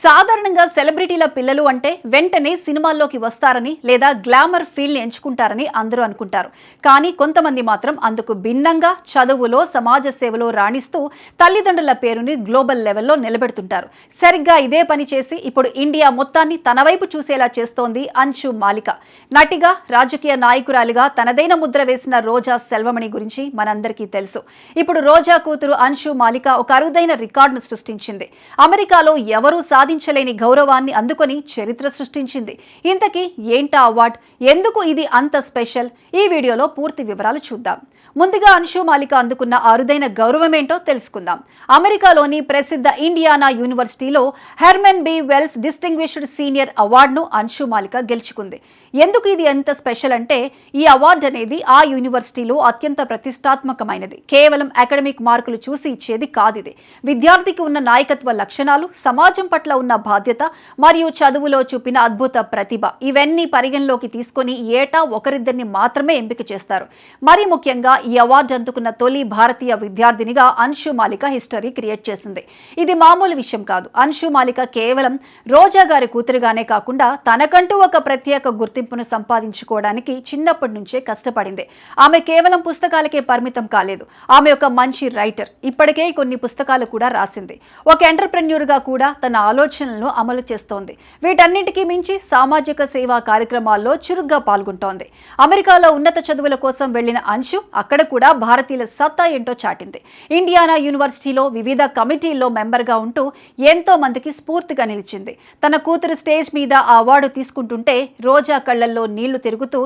సాధారణంగా సెలబ్రిటీల పిల్లలు అంటే వెంటనే సినిమాల్లోకి వస్తారని లేదా గ్లామర్ ఫీల్డ్ ని ఎంచుకుంటారని అందరూ అనుకుంటారు. కానీ కొంతమంది మాత్రం అందుకు భిన్నంగా చదువులో, సమాజ సేవలో రాణిస్తూ తల్లిదండ్రుల పేరుని గ్లోబల్ లెవెల్లో నిలబెడుతుంటారు. సరిగ్గా ఇదే పని చేసి ఇప్పుడు ఇండియా మొత్తాన్ని తన వైపు చూసేలా చేస్తోంది అంశు మాలిక. నటిగా, రాజకీయ నాయకురాలిగా తనదైన ముద్ర వేసిన రోజా సెల్వమణి గురించి మనందరికీ తెలుసు. ఇప్పుడు రోజా కూతురు అంశు మాలిక ఒక అరుదైన రికార్డును సృష్టించింది. అమెరికాలో ఎవరూ సాధించలేని గౌరవాన్ని అందుకొని చరిత్ర సృష్టించింది. ఇంతకీ ఏంటా అవార్డ్, ఎందుకు ఇది అంత స్పెషల్? ఈ వీడియోలో పూర్తి వివరాలు చూద్దాం. ముందుగా అంశు మాలిక అందుకున్న అరుదైన గౌరవం ఏంటో తెలుసుకుందాం. అమెరికాలోని ప్రసిద్ధ ఇండియానా యూనివర్సిటీలో Herman B Wells distinguished senior అవార్డును అంశు మాలిక గెలుచుకుంది. ఎందుకు ఇది ఎంత స్పెషల్ అంటే, ఈ అవార్డు అనేది ఆ యూనివర్సిటీలో అత్యంత ప్రతిష్టాత్మకమైనది. కేవలం అకాడమిక్ మార్కులు చూసి ఇచ్చేది కాదిది. విద్యార్థికి ఉన్న నాయకత్వ లక్షణాలు, సమాజం పట్ల ఉన్న బాధ్యత మరియు చదువులో చూపిన అద్భుత ప్రతిభ, ఇవన్నీ పరిగణలోకి తీసుకుని ఏటా ఒకరిద్దరిని మాత్రమే ఎంపిక చేస్తారు. మరి ముఖ్యంగా ఈ అవార్డు అందుకున్న తొలి భారతీయ విద్యార్థినిగా అంశు మాలిక హిస్టరీ క్రియేట్ చేసింది. ఇది మామూలు విషయం కాదు. అంశు మాలిక కేవలం రోజా గారి కూతురుగానే కాకుండా తనకంటూ ఒక ప్రత్యేక గుర్తింపును సంపాదించుకోవడానికి చిన్నప్పటి నుంచే కష్టపడింది. ఆమె కేవలం పుస్తకాలకే పరిమితం కాలేదు. ఆమె ఒక మంచి రైటర్. ఇప్పటికే కొన్ని పుస్తకాలు కూడా రాసింది. ఒక ఎంటర్‌ప్రెన్యూర్ గా కూడా తన ఆలోచనలను అమలు చేస్తోంది. వీటన్నింటికీ మించి సామాజిక సేవా కార్యక్రమాల్లో చురుగ్గా పాల్గొంటోంది. అమెరికాలో ఉన్నత చదువుల కోసం వెళ్లిన అంశు అక్కడ కూడా భారతీయుల సత్తా ఏంటో చాటింది. ఇండియానా యూనివర్సిటీలో వివిధ కమిటీల్లో మెంబర్గా ఉంటూ ఎంతో మందికి స్ఫూర్తిగా నిలిచింది. తన కూతురు స్టేజ్ మీద ఆ అవార్డు తీసుకుంటుంటే రోజా కళ్లల్లో నీళ్లు తిరుగుతూ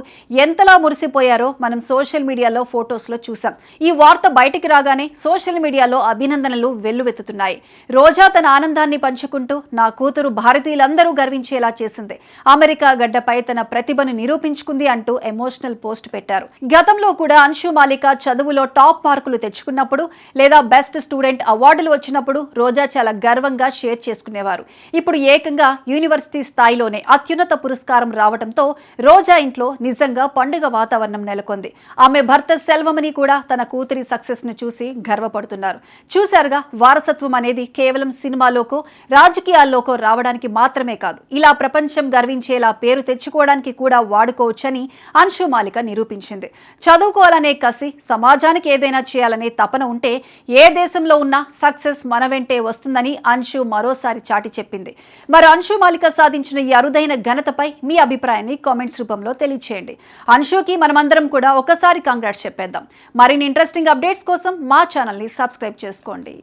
ఎంతలా మురిసిపోయారో మనం సోషల్ మీడియాలో ఫొటోస్లో చూసాం. ఈ వార్త బయటికి రాగానే సోషల్ మీడియాలో అభినందనలు వెల్లువెత్తుతున్నాయి. రోజా తన ఆనందాన్ని పంచుకుంటూ, నా కూతురు భారతీయులందరూ గర్వించేలా చేసింది, అమెరికా గడ్డపై తన ప్రతిభను నిరూపించుకుంది అంటూ ఎమోషనల్ పోస్ట్ పెట్టారు. గతంలో కూడా అంశు మాలిక చదువులో టాప్ మార్కులు తెచ్చుకున్నప్పుడు లేదా బెస్ట్ స్టూడెంట్ అవార్డులు వచ్చినప్పుడు రోజా చాలా గర్వంగా షేర్ చేసుకునేవారు. ఇప్పుడు ఏకంగా యూనివర్సిటీ స్థాయిలోనే అత్యున్నత పురస్కారం రావడంతో రోజా ఇంట్లో నిజంగా పండుగ వాతావరణం నెలకొంది. ఆమె భర్త సెల్వమణి కూడా తన కూతురి సక్సెస్ ను చూసి గర్వపడుతున్నారు. చూశారుగా, వారసత్వం అనేది కేవలం సినిమాలోకో, రాజకీయాల్లోకో రావడానికి మాత్రమే కాదు, ఇలా ప్రపంచం గర్వించేలా పేరు తెచ్చుకోవడానికి కూడా వాడుకోవచ్చని అంశు మాలిక నిరూపించింది. చదువుకోవాలనే కసి, సమాజానికి ఏదైనా చేయాలనే తపన ఉంటే ఏ దేశంలో ఉన్నా సక్సెస్ మన వెంటే వస్తుందని అంశు మరోసారి చాటి చెప్పింది. మరి అంశు మాలిక సాధించిన ఈ అరుదైన ఘనతపై మీ అభిప్రాయాన్ని కామెంట్స్ రూపంలో తెలియచేయండి. అంశుకి మనమందరం కూడా ఒకసారి కంగ్రాట్స్ చెప్పేద్దాం. మరిన్ని ఇంట్రెస్టింగ్ అప్డేట్స్ కోసం మా ఛానల్ని సబ్స్క్రైబ్ చేసుకోండి.